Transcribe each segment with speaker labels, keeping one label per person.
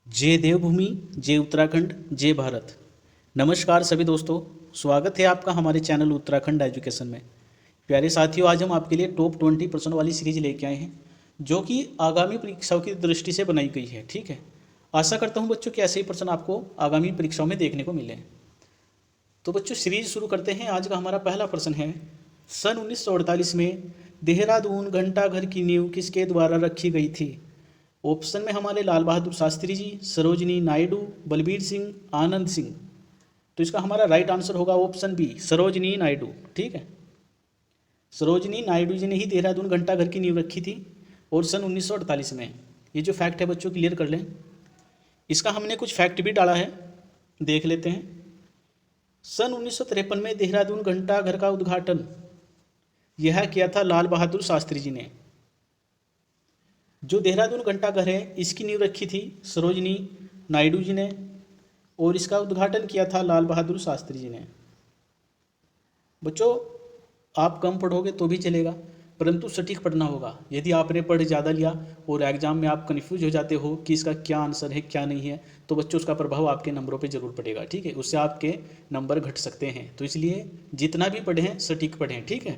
Speaker 1: जय देवभूमि, जय उत्तराखंड, जय भारत। नमस्कार सभी दोस्तों, स्वागत है आपका हमारे चैनल उत्तराखंड एजुकेशन में। प्यारे साथियों, आज हम आपके लिए टॉप 20% वाली सीरीज लेके आए हैं जो कि आगामी परीक्षाओं की दृष्टि से बनाई गई है। ठीक है, आशा करता हूँ बच्चों कि ऐसे ही प्रश्न आपको आगामी परीक्षाओं में देखने को मिले। तो बच्चों सीरीज शुरू करते हैं। आज का हमारा पहला प्रश्न है, सन 1948 में देहरादून घंटाघर की नींव किसके द्वारा रखी गई थी? ऑप्शन में हमारे लाल बहादुर शास्त्री जी, सरोजनी नायडू, बलबीर सिंह, आनंद सिंह। तो इसका हमारा राइट आंसर होगा ऑप्शन बी, सरोजनी नायडू। ठीक है, सरोजनी नायडू जी ने ही देहरादून घंटाघर की नींव रखी थी और सन 1948 में। ये जो फैक्ट है बच्चों क्लियर कर लें। इसका हमने कुछ फैक्ट भी डाला है, देख लेते हैं। सन 1953 में देहरादून घंटाघर का उद्घाटन यह किया था लाल बहादुर शास्त्री जी ने। जो देहरादून घंटाघर है इसकी नींव रखी थी सरोजनी नायडू जी ने और इसका उद्घाटन किया था लाल बहादुर शास्त्री जी ने। बच्चों, आप कम पढ़ोगे तो भी चलेगा, परंतु सटीक पढ़ना होगा। यदि आपने पढ़ ज़्यादा लिया और एग्जाम में आप कन्फ्यूज हो जाते हो कि इसका क्या आंसर है क्या नहीं है, तो बच्चों उसका प्रभाव आपके नंबरों पे जरूर पड़ेगा। ठीक है, उससे आपके नंबर घट सकते हैं। तो इसलिए जितना भी पढ़ें सटीक पढ़ें। ठीक है,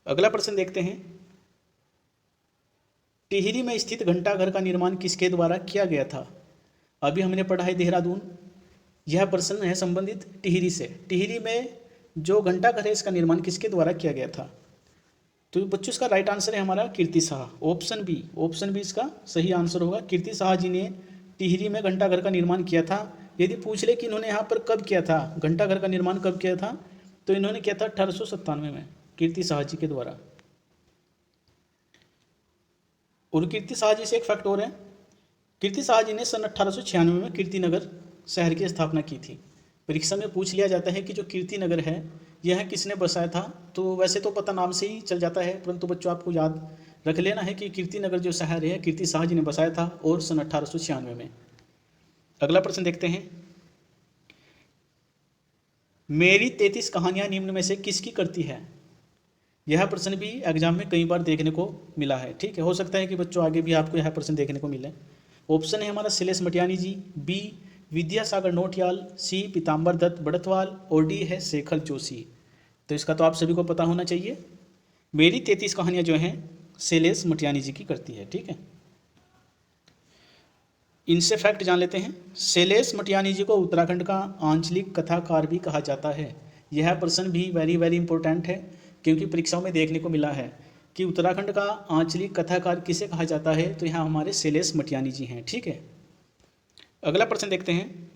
Speaker 1: अगला प्रश्न देखते हैं। टिहरी में स्थित घंटाघर का निर्माण किसके द्वारा किया गया था? अभी हमने पढ़ा है देहरादून, यह प्रश्न है संबंधित टिहरी से। टिहरी में जो घंटाघर है इसका निर्माण किसके द्वारा किया गया था? तो बच्चों इसका राइट आंसर है हमारा Kirti Shah. Option B, option B इसका सही आंसर होगा। कीर्ति शाह जी ने टिहरी में घंटाघर का निर्माण किया था। यदि पूछ ले कि इन्होंने यहाँ पर कब किया था, घंटाघर का निर्माण कब किया था, तो इन्होंने किया था 1897 में, कीर्ति शाह जी के द्वारा। और कीर्ति शाह जी से एक फैक्ट और है, कीर्ति शाह जी ने सन 1896 में कीर्तिनगर शहर की स्थापना की थी। परीक्षा में पूछ लिया जाता है कि जो कीर्तिनगर है यह किसने बसाया था, तो वैसे तो पता नाम से ही चल जाता है, परंतु बच्चों आपको याद रख लेना है कि कीर्तिनगर जो शहर है कीर्ति शाह जी ने बसाया था और सन 1896 में। अगला प्रश्न देखते हैं। मेरी 33 कहानियां निम्न में से किसकी करती है? यह प्रश्न भी एग्जाम में कई बार देखने को मिला है। ठीक है, हो सकता है कि बच्चों आगे भी आपको यह प्रश्न देखने को मिले। ऑप्शन है हमारा शैलेश मटियानी जी, बी विद्यासागर नोटियाल, सी पीताम्बर दत्त बड़थवाल और डी है शेखर जोशी। तो इसका तो आप सभी को पता होना चाहिए। मेरी 33 कहानियां जो हैं शैलेश मटियानी जी की करती है। ठीक है, इनसे फैक्ट जान लेते हैं। शैलेश मटियानी जी को उत्तराखंड का आंचलिक कथाकार भी कहा जाता है। यह प्रश्न भी वेरी वेरी इंपॉर्टेंट है, क्योंकि परीक्षाओं में देखने को मिला है कि उत्तराखंड का आंचलिक कथाकार किसे कहा जाता है, तो यहाँ हमारे शैलेश मटियानी जी हैं। ठीक है, अगला प्रश्न देखते हैं।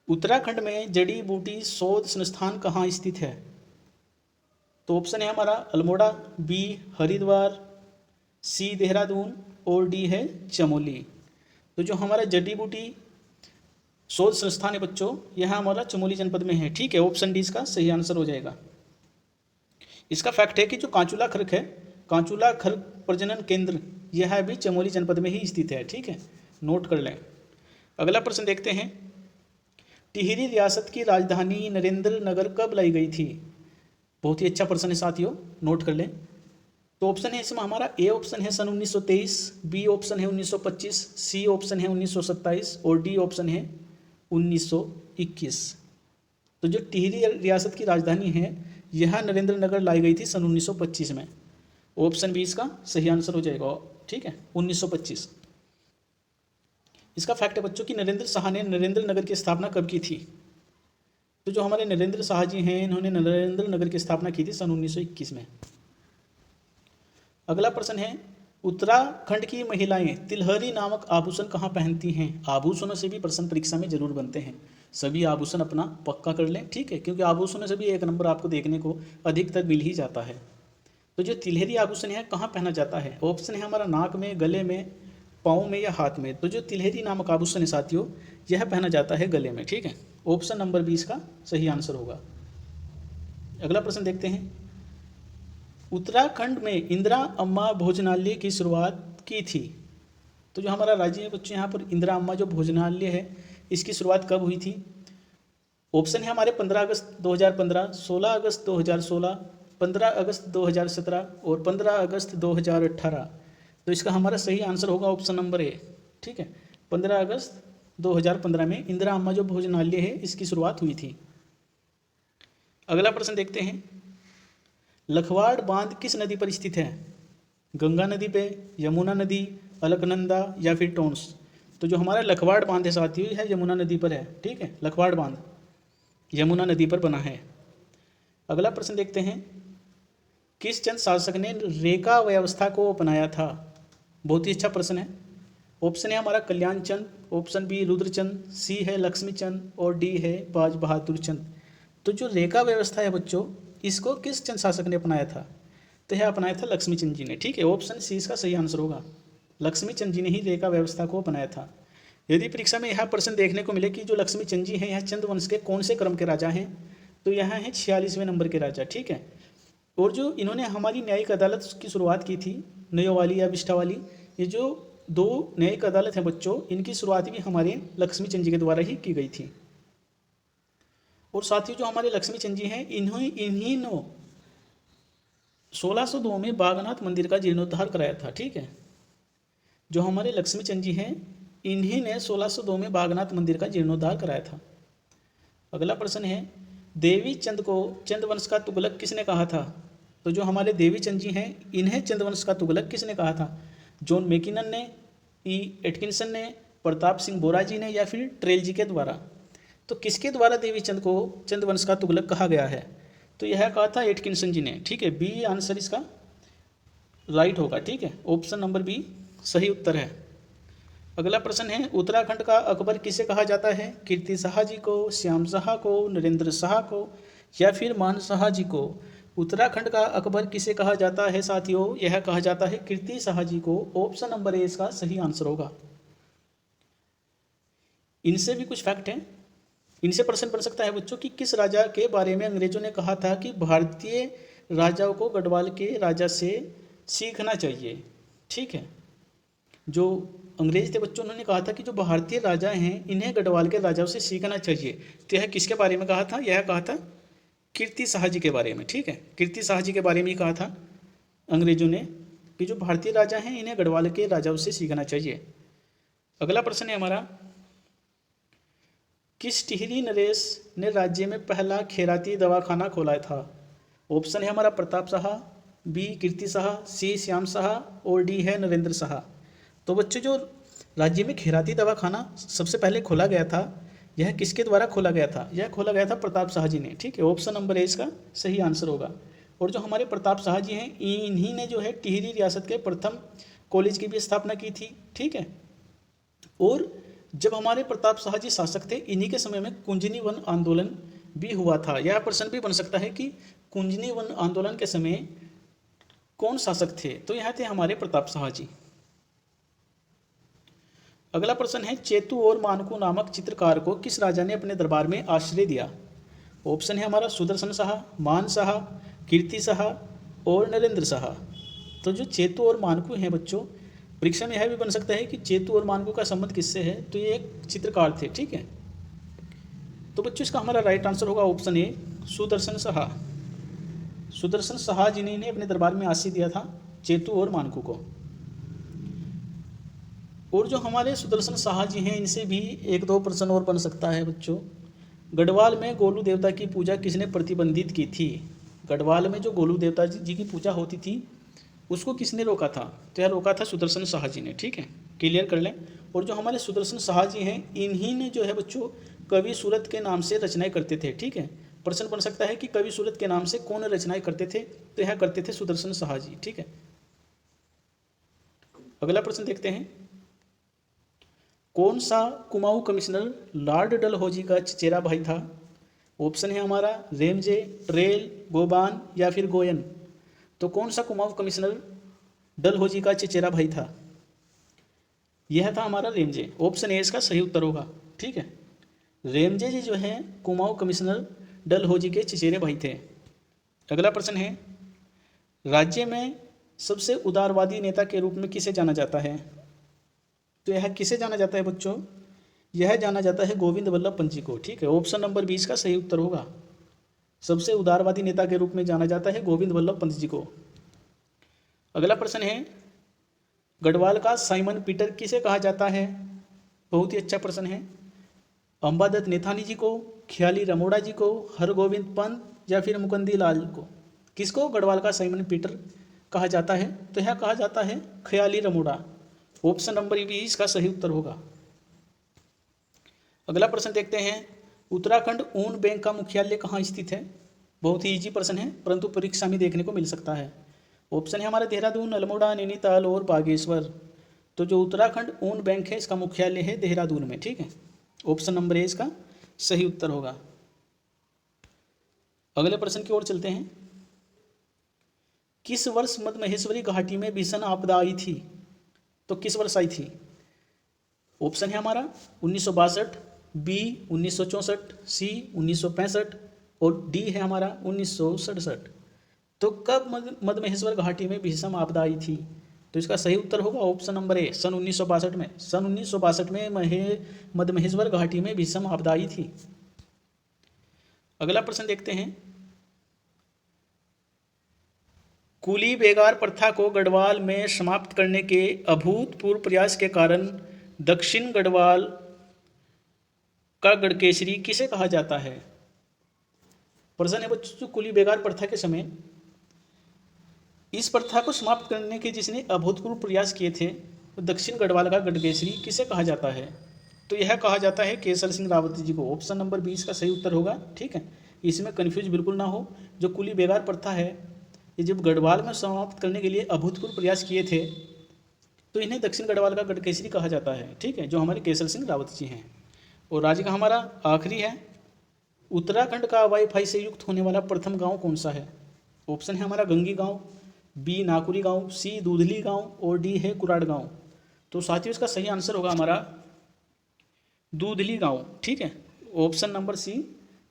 Speaker 1: उत्तराखंड में जड़ी बूटी शोध संस्थान कहाँ स्थित है? तो ऑप्शन है हमारा अल्मोड़ा, बी हरिद्वार, सी देहरादून और डी है चमोली। तो जो हमारा जड़ी बूटी शोध संस्थान है बच्चों, यह हमारा चमोली जनपद में है। ठीक है, ऑप्शन डी इसका सही आंसर हो जाएगा। इसका फैक्ट है कि जो कांचूला खर्क है, कांचूला खर्क प्रजनन केंद्र, यह भी चमोली जनपद में ही स्थित है। ठीक है, नोट कर लें। अगला प्रश्न देखते हैं। टिहरी रियासत की राजधानी नरेंद्र नगर कब लाई गई थी? बहुत ही अच्छा प्रश्न है साथियों, नोट कर लें। तो ऑप्शन है इसमें हमारा ए ऑप्शन है सन 1923, बी ऑप्शन है 1925, सी ऑप्शन है 1927 और डी ऑप्शन है 1921। तो जो टिहरी रियासत की राजधानी है यह नरेंद्र नगर लाई गई थी सन 1925 में। ऑप्शन बी इसका सही आंसर हो जाएगा। ठीक है, 1925। इसका फैक्ट है बच्चों कि नरेंद्र शाह ने नरेंद्र नगर की स्थापना कब की थी? तो जो हमारे नरेंद्र शाह जी हैं इन्होंने नरेंद्र नगर की स्थापना की थी सन 1921 में। अगला प्रश्न है। उत्तराखंड की महिलाएं तिलहरी नामक आभूषण कहाँ पहनती हैं? आभूषणों से भी प्रश्न परीक्षा में जरूर बनते हैं, सभी आभूषण अपना पक्का कर लें। ठीक है, क्योंकि आभूषणों से भी एक नंबर आपको देखने को अधिकतर मिल ही जाता है। तो जो तिलहरी आभूषण है कहाँ पहना जाता है? ऑप्शन है हमारा नाक में, गले में, पाँव में या हाथ में। तो जो तिलहरी नामक आभूषण है साथियों यह पहना जाता है गले में। ठीक है, ऑप्शन नंबर 20 का सही आंसर होगा। अगला प्रश्न देखते हैं। उत्तराखंड में इंदिरा अम्मा भोजनालय की शुरुआत की थी। तो जो हमारा राज्य है बच्चों, यहाँ पर इंदिरा अम्मा जो भोजनालय है इसकी शुरुआत कब हुई थी? ऑप्शन है हमारे 15 अगस्त 2015, 16 अगस्त 2016, 15 अगस्त 2017 और 15 अगस्त 2018। तो इसका हमारा सही आंसर होगा ऑप्शन नंबर ए। ठीक है, 15 अगस्त 2015 में इंदिरा अम्मा जो भोजनालय है इसकी शुरुआत हुई थी। अगला प्रश्न देखते हैं, लखवाड़ बांध किस नदी पर स्थित है? गंगा नदी पे, यमुना नदी, अलकनंदा या फिर टोंस? तो जो हमारा लखवाड़ बांध है साथियों है यमुना नदी पर है। ठीक है, लखवाड़ बांध यमुना नदी पर बना है। अगला प्रश्न देखते हैं, किस चंद शासक ने रेखा व्यवस्था को अपनाया था? बहुत ही अच्छा प्रश्न है। ऑप्शन है हमारा कल्याण चंद, ऑप्शन बी रुद्रचंद, सी है लक्ष्मी चंद और डी है बाज बहादुर चंद। तो जो रेखा व्यवस्था है बच्चों, इसको किस चंद शासक ने अपनाया था? तो यह अपनाया था लक्ष्मी चंद जी ने। ठीक है, ऑप्शन सी इसका सही आंसर होगा। लक्ष्मी चंद जी ने ही रेखा व्यवस्था को अपनाया था। यदि परीक्षा में यह प्रश्न देखने को मिले कि जो लक्ष्मी चंद जी हैं यह चंद वंश के कौन से क्रम के राजा हैं, तो यहाँ हैं 46वें नंबर के राजा। ठीक है, और जो इन्होंने हमारी न्यायिक अदालत की शुरुआत की थी, नयो वाली या बिष्टा वाली, ये जो दो न्यायिक अदालत हैं बच्चों, इनकी शुरुआत भी हमारे लक्ष्मी चंद जी के द्वारा ही की गई थी। और साथियों जो हमारे लक्ष्मी चंद जी हैं इन्हीं ने 1602 में बागनाथ मंदिर का जीर्णोद्धार कराया था। ठीक है, जो हमारे लक्ष्मी चंद जी हैं इन्हीं ने 1602 में बागनाथ मंदिर का जीर्णोद्धार कराया था। अगला प्रश्न है, देवी चंद को चंदवंश का तुगलक किसने कहा था? तो जो हमारे देवी चंद जी हैं इन्हें चंदवंश का तुगलक किसने कहा था? जॉन मैकिनन ने, ई एटकिंसन ने, प्रताप सिंह बोरा जी ने या फिर ट्रेल जी के द्वारा? तो किसके द्वारा देवी चंद को चंदवंश का तुगलक कहा गया है? तो यह कहा था एटकिंसन जी ने। ठीक है, बी आंसर इसका राइट होगा। ठीक है, ऑप्शन नंबर बी सही उत्तर है। अगला प्रश्न है, उत्तराखंड का अकबर किसे कहा जाता है? कीर्ति शाह जी को, श्याम शाह को, नरेंद्र शाह को या फिर मान शाह जी को? उत्तराखंड का अकबर किसे कहा जाता है साथियों? यह कहा जाता है कीर्ति शाह जी को। ऑप्शन नंबर ए इसका सही आंसर होगा। इनसे भी कुछ फैक्ट हैं, इनसे प्रश्न बन सकता है बच्चों कि किस राजा के बारे में अंग्रेजों ने कहा था कि भारतीय राजाओं को गढ़वाल के राजा से सीखना चाहिए? ठीक है, जो अंग्रेज थे बच्चों उन्होंने कहा था कि जो भारतीय राजा हैं इन्हें गढ़वाल के राजाओं से सीखना चाहिए। तो यह किसके बारे में कहा था? यह कहा था कीर्ति शाह जी के बारे में। ठीक है, कीर्ति शाह जी के बारे में ही कहा था अंग्रेजों ने कि जो भारतीय राजा हैं इन्हें गढ़वाल के राजाओं से सीखना चाहिए। अगला प्रश्न है हमारा, किस टिहरी नरेश ने राज्य में पहला खैराती दवाखाना खोला था? ऑप्शन है हमारा प्रताप शाह, बी कीर्ति शाह, सी श्याम शाह और डी है नरेंद्र शाह। तो बच्चों जो राज्य में खैराती दवाखाना सबसे पहले खोला गया था यह किसके द्वारा खोला गया था? यह खोला गया था प्रताप शाह जी ने। ठीक है, ऑप्शन नंबर ए इसका सही आंसर होगा। और जो हमारे प्रताप शाह जी हैं इन्हीं ने जो है टिहरी रियासत के प्रथम कॉलेज की भी स्थापना की थी। ठीक है, और जब हमारे प्रताप शाह जी शासक थे इन्हीं के समय में कुंजनी वन आंदोलन भी हुआ था। यह प्रश्न भी बन सकता है कि कुंजनी वन आंदोलन के समय कौन शासक थे? तो यह थे हमारे प्रताप शाह जी। अगला प्रश्न है, चेतु और मानकू नामक चित्रकार को किस राजा ने अपने दरबार में आश्रय दिया? ऑप्शन है हमारा सुदर्शन शाह, मान शाह, कीर्ति शाह और नरेंद्र शाह। तो जो चेतु और मानकू हैं बच्चों, परीक्षा में यह भी बन सकता है कि चेतु और मानकू का संबंध किससे है? तो ये एक चित्रकार थे। ठीक है, तो बच्चों इसका हमारा राइट आंसर होगा ऑप्शन ए सुदर्शन शाह। सुदर्शन शाह जी ने अपने दरबार में आश्रय दिया था चेतु और मानकू को। और जो हमारे सुदर्शन शाह जी हैं इनसे भी एक दो प्रश्न और बन सकता है बच्चों। गढ़वाल में गोलू देवता की पूजा किसने प्रतिबंधित की थी? गढ़वाल में जो गोलू देवता जी की पूजा होती थी उसको किसने रोका था? तो यह रोका था सुदर्शन शाह जी ने। ठीक है, क्लियर कर लें। और जो हमारे सुदर्शन शाह जी हैं इन्हीं ने जो है बच्चों कवि सूरत के नाम से रचनाएं करते थे। ठीक है, प्रश्न बन सकता है कि कवि सूरत के नाम से कौन रचनाएं करते थे? तो यह करते थे सुदर्शन शाह जी। ठीक है, अगला प्रश्न देखते हैं, कौन सा कुमाऊं कमिश्नर लॉर्ड डलहौजी का चचेरा भाई था? ऑप्शन है हमारा रेमजे, ट्रेल, गोबान या फिर गोयन। तो कौन सा कुमाऊं कमिश्नर डलहौजी का चचेरा भाई था? यह था हमारा रेमजे। ऑप्शन ए इसका सही उत्तर होगा। ठीक है, रेमजे जी जो हैं कुमाऊं कमिश्नर डलहौजी के चचेरे भाई थे। अगला प्रश्न है, राज्य में सबसे उदारवादी नेता के रूप में किसे जाना जाता है? तो यह किसे जाना जाता है बच्चों? यह जाना जाता है गोविंद वल्लभ पंत जी को। ठीक है, ऑप्शन नंबर 20 का सही उत्तर होगा। सबसे उदारवादी नेता के रूप में जाना जाता है गोविंद वल्लभ पंत जी को। अगला प्रश्न है, गढ़वाल का साइमन पीटर किसे कहा जाता है? बहुत ही अच्छा प्रश्न है। अंबादत्त नेथानी जी को, ख्याली रमोड़ा जी को, हरगोविंद पंत या फिर मुकुंदी लाल को? किसको गढ़वाल का साइमन पीटर कहा जाता है? तो यह कहा जाता है ख्याली रमोड़ा। ऑप्शन नंबर बी इसका सही उत्तर होगा। अगला प्रश्न देखते हैं, उत्तराखंड ऊन बैंक का मुख्यालय कहाँ स्थित है? बहुत ही इजी प्रश्न है, परंतु परीक्षा में देखने को मिल सकता है। ऑप्शन है हमारा देहरादून, अल्मोड़ा, नैनीताल और बागेश्वर। तो जो उत्तराखंड ऊन बैंक है इसका मुख्यालय है देहरादून में, ठीक है। ऑप्शन नंबर ए इसका सही उत्तर होगा। अगले प्रश्न की ओर चलते हैं, किस वर्ष मधमहेश्वरी घाटी में भीषण आपदा आई थी? तो किस वर्ष आई थी? ऑप्शन है हमारा 1962, बी 1964, सी 1965 और डी है हमारा 1967। तो कब मधमहेश्वर घाटी में भीषण आपदा आई थी? तो इसका सही उत्तर होगा ऑप्शन नंबर ए, सन 1962 में। सन 1962 में मधमहेश्वर घाटी में भीषण आपदा आई थी। अगला प्रश्न देखते हैं, कुली बेगार प्रथा को गढ़वाल में समाप्त करने के अभूतपूर्व प्रयास के कारण दक्षिण गढ़वाल का गढ़केसरी किसे कहा जाता है? प्रश्न है बच्चों, कुली बेगार प्रथा के समय इस प्रथा को समाप्त करने के जिसने अभूतपूर्व प्रयास किए थे वो दक्षिण गढ़वाल का गढ़केसरी किसे कहा जाता है? तो यह कहा जाता है केसर सिंह रावत जी को। ऑप्शन नंबर 20 का सही उत्तर होगा, ठीक है। इसमें कन्फ्यूज बिल्कुल ना हो। जो कुली बेगार प्रथा है ये जब गढ़वाल में समाप्त करने के लिए अभूतपूर्व प्रयास किए थे तो इन्हें दक्षिण गढ़वाल का गढ़केसरी कहा जाता है, ठीक है, जो हमारे केसर सिंह रावत जी हैं। और राज्य का हमारा आखिरी है, उत्तराखंड का वाईफाई से युक्त होने वाला प्रथम गांव कौन सा है? ऑप्शन है हमारा गंगी गांव, बी नाकुरी गांव, सी दूधली गांव और डी है कुराड़ गांव। तो साथियों इसका सही आंसर होगा हमारा दूधली गांव, ठीक है। ऑप्शन नंबर सी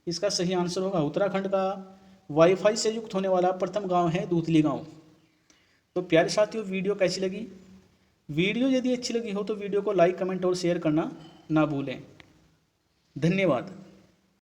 Speaker 1: इसका सही आंसर होगा। उत्तराखंड का वाईफाई से युक्त होने वाला प्रथम गांव है दूधली गांव। तो प्यारे साथियों, वीडियो कैसी लगी? वीडियो यदि अच्छी लगी हो तो वीडियो को लाइक, कमेंट और शेयर करना ना भूलें। धन्यवाद।